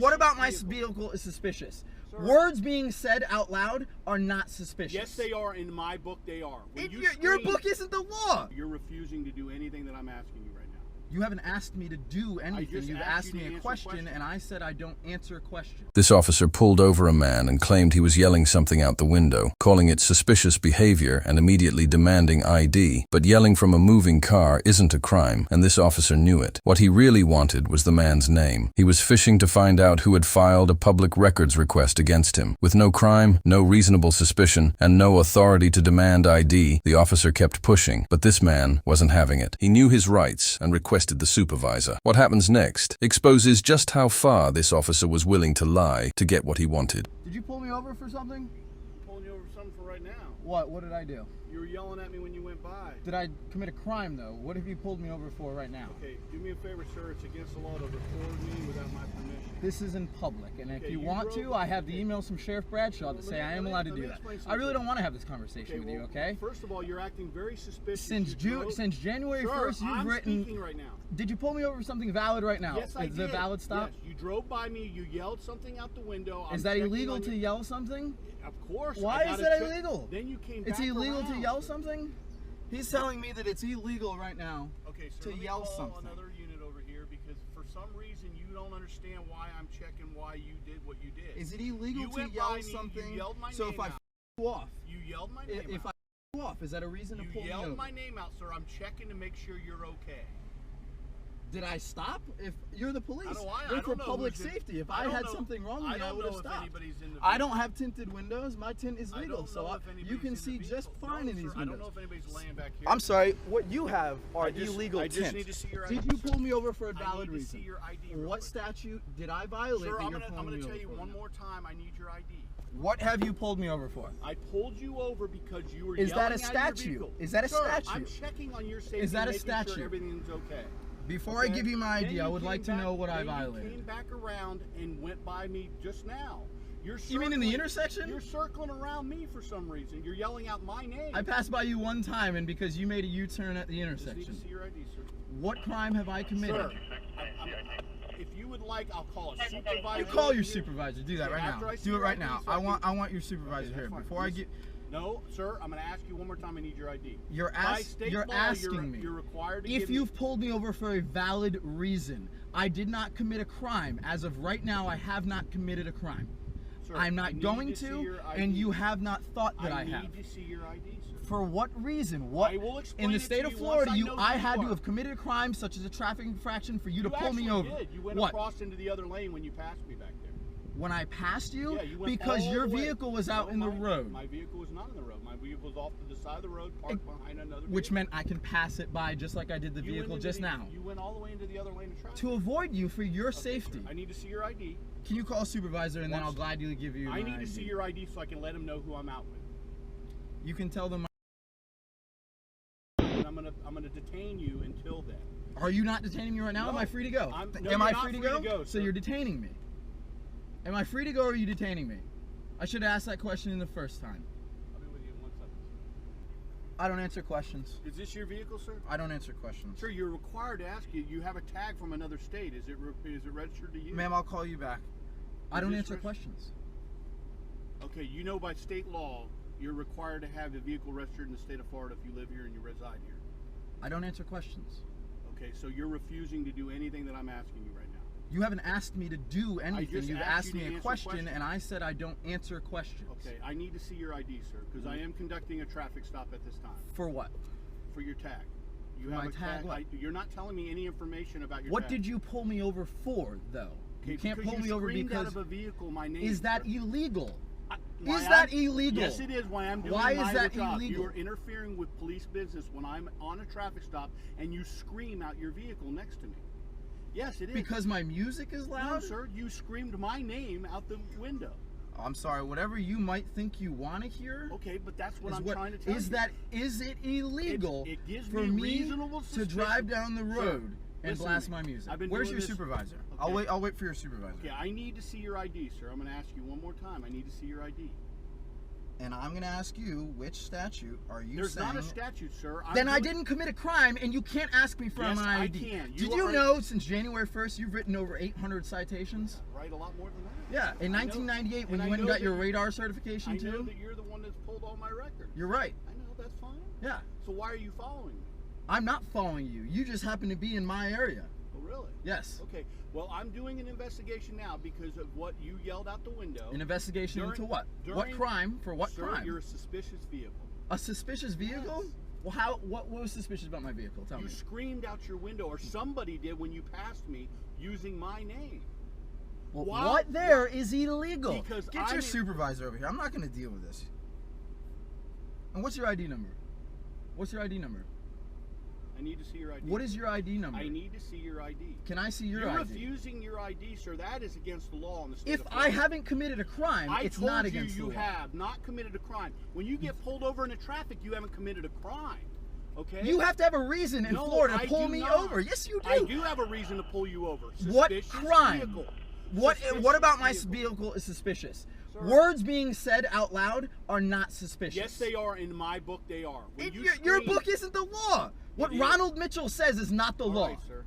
What about my vehicle is suspicious? Sir, words being said out loud are not suspicious. Yes, they are. In my book, they are. Your book isn't the law. You're refusing to do anything that I'm asking you right now. You haven't asked me to do anything. You've asked me a question, and I said I don't answer questions. This officer pulled over a man and claimed he was yelling something out the window, calling it suspicious behavior and immediately demanding ID. But yelling from a moving car isn't a crime, and this officer knew it. What he really wanted was the man's name. He was fishing to find out who had filed a public records request against him. With no crime, no reasonable suspicion, and no authority to demand ID, the officer kept pushing. But this man wasn't having it. He knew his rights and requested the supervisor. What happens next exposes just how far this officer was willing to lie to get what he wanted. Did you pull me over for something? I'm pulling you over for something for right now. What? What did I do? You were yelling at me when you went by. Did I commit a crime, though? What have you pulled me over for right now? Okay, do me a favor, sir. It's against the law to record me without my permission. This is in public, and if Okay, you want to, I have the emails from Sheriff Bradshaw that say I am allowed to do that. I really don't want to have this conversation with you, okay? First of all, you're acting very suspicious. Since January 1st, you've written... I'm speaking right now. Did you pull me over for something valid right now? Yes, I did. Is it a valid stop? Yes, you drove by me, you yelled something out the window. Is that illegal to yell something? Of course. Why is that illegal? Then you came back It's illegal around. to yell something? He's telling me that it's illegal right now to yell something. Another unit over here because for some reason you don't understand why I'm checking why you did what you did. Is it illegal to yell something? You yelled my so name if I out. you off, you yelled my name out. If I you off, is that a reason to pull me over? You yelled my name out, sir. I'm checking to make sure you're okay. Did I stop? If you're the police, you're for public safety. If I had something wrong with me, I would have stopped. I don't have tinted windows. My tint is legal, so you can see just fine in these windows. I don't know if anybody's laying back here. I'm sorry. What you have are illegal tints. I just need to see your ID. Did you pull me over for a valid reason? I need to see your ID. What statute did I violate? Sir, that I'm you're pulling going me to tell over you for? one more time. I need your ID. What have you pulled me over for? I pulled you over because you were yelling at a statute? your Is that a statute? I'm checking on your safety. Is that a making statute? Sure everything's okay. Before I give you my ID, I would like to know what I violated. You came back around and went by me just now. You mean in the intersection? You're circling around me for some reason. You're yelling out my name. I passed by you one time, and because you made a U-turn at the intersection. Just need to see your ID, sir. What crime have I committed? Sir, if you would like, I'll call a supervisor. You call your supervisor. Do that right now. Do it right now. I want your supervisor here. Before I get... No, sir, I'm going to ask you one more time. I need your ID. You're asking me. You're required to if you've pulled me over for a valid reason, I did not commit a crime. As of right now, I have not committed a crime. Sir, I'm not going to, and you have not thought that I have. I need to see your ID, sir. For what reason? What? I will explain in the state of Florida, I had to have committed committed a crime such as a traffic infraction for you to pull me over. Did. You went across into the other lane when you passed me back there. When I passed you? Yeah, you went because your vehicle was out in the road. My vehicle was not in the road. My vehicle was off to the side of the road, parked behind another vehicle. Which meant I can pass it by just like I did the vehicle just now. You went all the way into the other lane of traffic. To avoid you for your safety. I need to see your ID. Can you call a supervisor and then I'll gladly give you my ID. I need to see your ID so I can let him know who I'm out with. You can tell them I'm gonna detain you until then. Are you not detaining me right now? No, am I free to go? Am I free to go? So you're detaining me. Am I free to go or are you detaining me? I should have asked that question in the first time. I'll be with you in 1 second. I don't answer questions. Is this your vehicle, sir? I don't answer questions. Sir, you're required to ask you. You have a tag from another state. Is it registered to you? Ma'am, I'll call you back. I don't answer questions. Okay, you know by state law, you're required to have the vehicle registered in the state of Florida if you live here and you reside here. I don't answer questions. Okay, so you're refusing to do anything that I'm asking you right now. You haven't asked me to do anything. You've asked me a question, and I said I don't answer questions. Okay, I need to see your ID, sir, because I am conducting a traffic stop at this time. For what? For your tag. You have a tag. What? You're not telling me any information about your tag. What did you pull me over for, though? Okay, you can't pull me over because out of a vehicle, my name. Is that illegal? Is that illegal? Yes, it is. Why I'm doing Why my is that job. illegal? You are interfering with police business when I'm on a traffic stop and you scream out your vehicle next to me. Yes, it is. Because my music is loud? No, sir. You screamed my name out the window. I'm sorry. Whatever you might think you want to hear. Okay, but that's what I'm trying to tell you. Is it illegal it gives for me to drive down the road and blast my music? Where's your supervisor? Okay. I'll wait for your supervisor. Okay, I need to see your ID, sir. I'm going to ask you one more time. I need to see your ID. And I'm going to ask you, which statute are you There's saying... not a statute, sir. Then I didn't commit a crime, and you can't ask me for my ID. I can. Did you know since January 1st you've written over 800 citations? Right, a lot more than that. Yeah, in 1998 when you went and got your radar certification too. I know that you're the one that's pulled all my records. You're right. I know, that's fine. Yeah. So why are you following me? I'm not following you. You just happen to be in my area. Oh, really? Yes. Okay. Well, I'm doing an investigation now because of what you yelled out the window. An investigation into what? What crime? For what crime? Sir, you're a suspicious vehicle. A suspicious vehicle? Yes. Well, what was suspicious about my vehicle? Tell me. You screamed out your window, or somebody did when you passed me using my name. Well, what there is illegal. Because Get your supervisor over here. I'm not going to deal with this. And what's your ID number? What's your ID number? I need to see your ID. What is your ID number? I need to see your ID. Can I see your ID? You're refusing your ID, sir. That is against the law in the state If of I Florida. haven't committed a crime, it's not against the law. You have not committed a crime. When you get pulled over in a traffic, you haven't committed a crime. Okay? You have to have a reason in Florida to pull me over. Yes, you do. I do have a reason to pull you over. What crime? Vehicle. What about my vehicle is suspicious? Sir, words being said out loud are not suspicious. Yes, they are. In my book, they are. Your book isn't the law. What Ronald Mitchell says is not the law. Right, sir.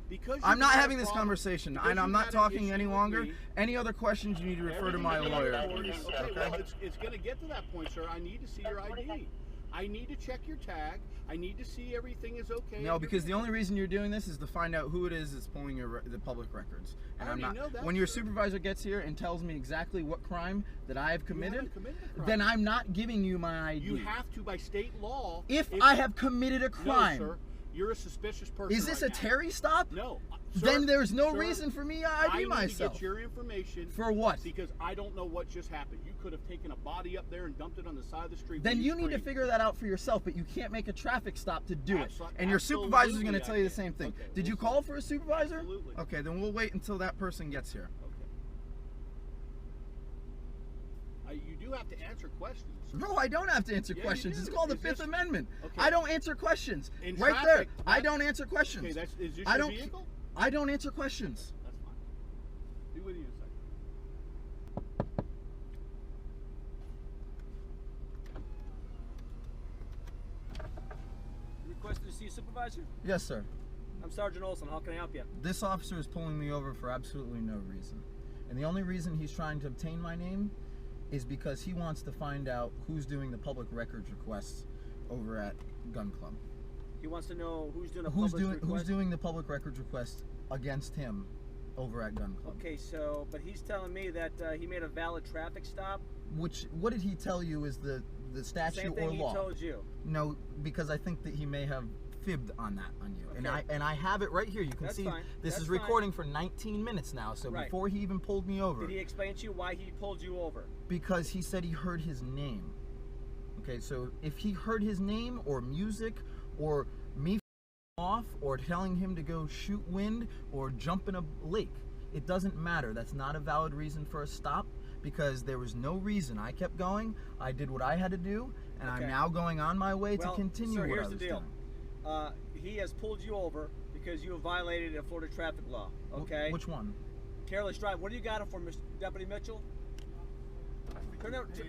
Because I'm not having this conversation, and I'm not talking any longer. Any other questions, you need to refer to my lawyer. Okay, well, it's going to get to that point, sir. I need to see your ID. I need to check your tag. I need to see everything is okay. No, because the only reason you're doing this is to find out who it is that's pulling the public records. And I'm not. When your supervisor gets here and tells me exactly what crime that I have committed, then I'm not giving you my ID. You have to by state law. If I have committed a crime. No, sir. You're a suspicious person. Is this a Terry stop? No. Sir, then there's no reason for me to ID myself. I need to get your information. For what? Because I don't know what just happened. You could have taken a body up there and dumped it on the side of the street. Then you need to figure that out for yourself, but you can't make a traffic stop to do it. And your supervisor is going to tell you the same thing. Okay, did you call for a supervisor? Absolutely. Okay, then we'll wait until that person gets here. Okay. You do have to answer questions. No, I don't have to answer questions. It's called the Fifth Amendment. Okay. I don't answer questions. In right traffic, there. I don't answer questions. Okay, is this your vehicle? I don't answer questions. That's fine. Be with you in a second. You requested to see a supervisor? Yes, sir. I'm Sergeant Olson. How can I help you? This officer is pulling me over for absolutely no reason. And the only reason he's trying to obtain my name is because he wants to find out who's doing the public records requests over at Gun Club. He wants to know who's doing a public request? Who's doing the public records request against him over at Gun Club. Okay, so, but he's telling me that he made a valid traffic stop. What did he tell you is the statute Same thing or law? He told you. No, because I think that he may have fibbed on that on you. Okay. And I have it right here. You can That's see fine. this That's is recording for 19 minutes now. So right. Before he even pulled me over. Did he explain to you why he pulled you over? Because he said he heard his name. Okay, so if he heard his name or music or me off or telling him to go shoot wind or jump in a lake, it doesn't matter. That's not a valid reason for a stop because there was no reason. I kept going. I did what I had to do, and okay. I'm now going on my way to continue sir, what here's I was the deal. doing. He has pulled you over because you have violated a Florida traffic law. Okay. Which one? Careless drive. What do you got him for, Mr. Deputy Mitchell?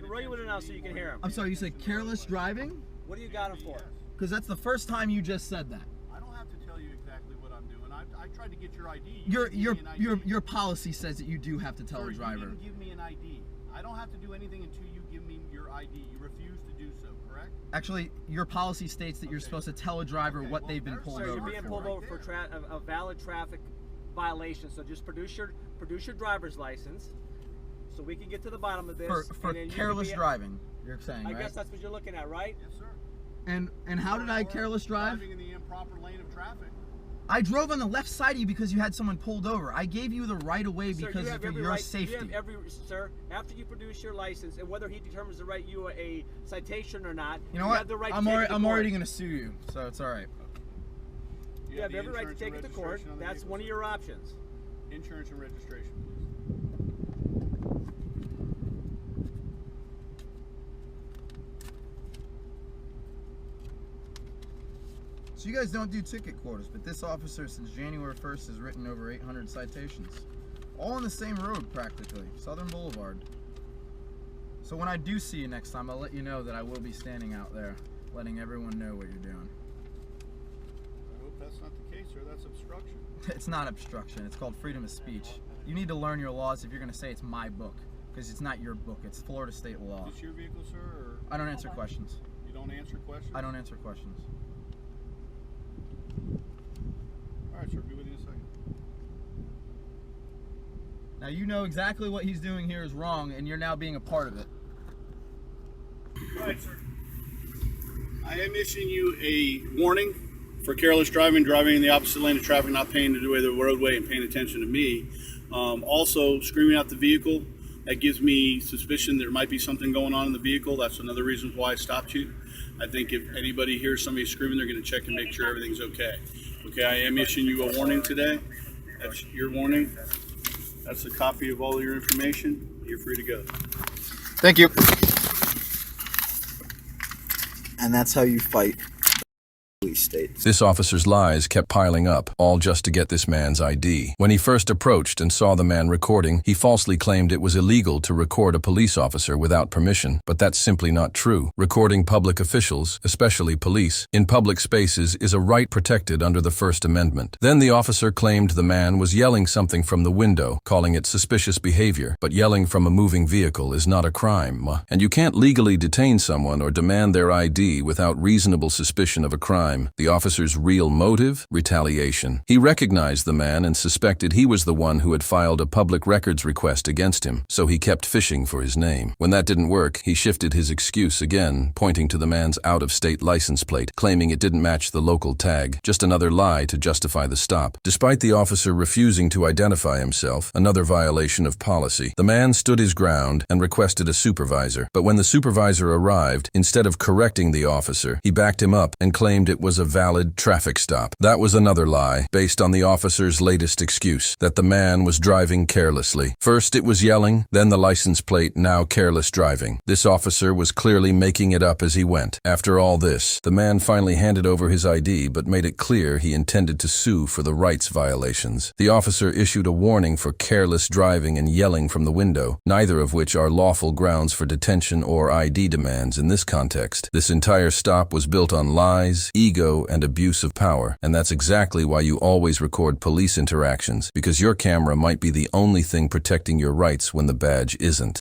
Roll you in and out so you can hear him. I'm sorry. You said careless driving? What do you got him for? Because that's the first time you just said that. I don't have to tell you exactly what I'm doing. I tried to get your ID. Your policy says that you do have to tell a driver. You didn't give me an ID. I don't have to do anything until you give me your ID. You refuse to do so, correct? Actually, your policy states that you're supposed to tell a driver what they've been pulled over for. You're being pulled over for a valid traffic violation. So just produce your driver's license, so we can get to the bottom of this. For careless driving, you're saying, right? I guess that's what you're looking at, right? Yes, sir. And how did I careless drive? Driving in the improper lane of traffic. I drove on the left side of you because you had someone pulled over. I gave you the right of way because of your safety. Sir, after you produce your license, and whether he determines to write you a citation or not, you know what? Have the right I'm already going to sue you, so it's all right. You have every right to take it to court. That's one of your options. Insurance and registration. So you guys don't do ticket quotas, but this officer since January 1st has written over 800 citations. All on the same road practically, Southern Boulevard. So when I do see you next time, I'll let you know that I will be standing out there, letting everyone know what you're doing. I hope that's not the case, sir. That's obstruction. It's not obstruction. It's called freedom of speech. You need to learn your laws if you're going to say it's my book, because it's not your book. It's Florida state law. Is this your vehicle, sir? Or I don't answer questions. you don't answer questions? I don't answer questions. All right, sir. Be with you in a second. Now you know exactly what he's doing here is wrong, and you're now being a part of it. All right, sir. I am issuing you a warning for careless driving, driving in the opposite lane of traffic, not paying the way of the roadway and paying attention to me. Also, screaming out the vehicle, that gives me suspicion there might be something going on in the vehicle. That's another reason why I stopped you. I think if anybody hears somebody screaming, they're going to check and make sure everything's okay. Okay, I am issuing you a warning today. That's your warning. That's a copy of all your information. You're free to go. Thank you. And that's how you fight police states. This officer's lies kept piling up, all just to get this man's ID. When he first approached and saw the man recording, he falsely claimed it was illegal to record a police officer without permission, but that's simply not true. Recording public officials, especially police, in public spaces is a right protected under the First Amendment. Then the officer claimed the man was yelling something from the window, calling it suspicious behavior, but yelling from a moving vehicle is not a crime, and you can't legally detain someone or demand their ID without reasonable suspicion of a crime. The officer's real motive? Retaliation. He recognized the man and suspected he was the one who had filed a public records request against him, so he kept fishing for his name. When that didn't work, he shifted his excuse again, pointing to the man's out-of-state license plate, claiming it didn't match the local tag. Just another lie to justify the stop. Despite the officer refusing to identify himself, another violation of policy, the man stood his ground and requested a supervisor. But when the supervisor arrived, instead of correcting the officer, he backed him up and claimed it was a valid traffic stop. That was another lie, based on the officer's latest excuse, that the man was driving carelessly. First it was yelling, then the license plate, now careless driving. This officer was clearly making it up as he went. After all this, the man finally handed over his ID, but made it clear he intended to sue for the rights violations. The officer issued a warning for careless driving and yelling from the window, neither of which are lawful grounds for detention or ID demands in this context. This entire stop was built on lies, ego, and abuse of power, and that's exactly why you always record police interactions, because your camera might be the only thing protecting your rights when the badge isn't.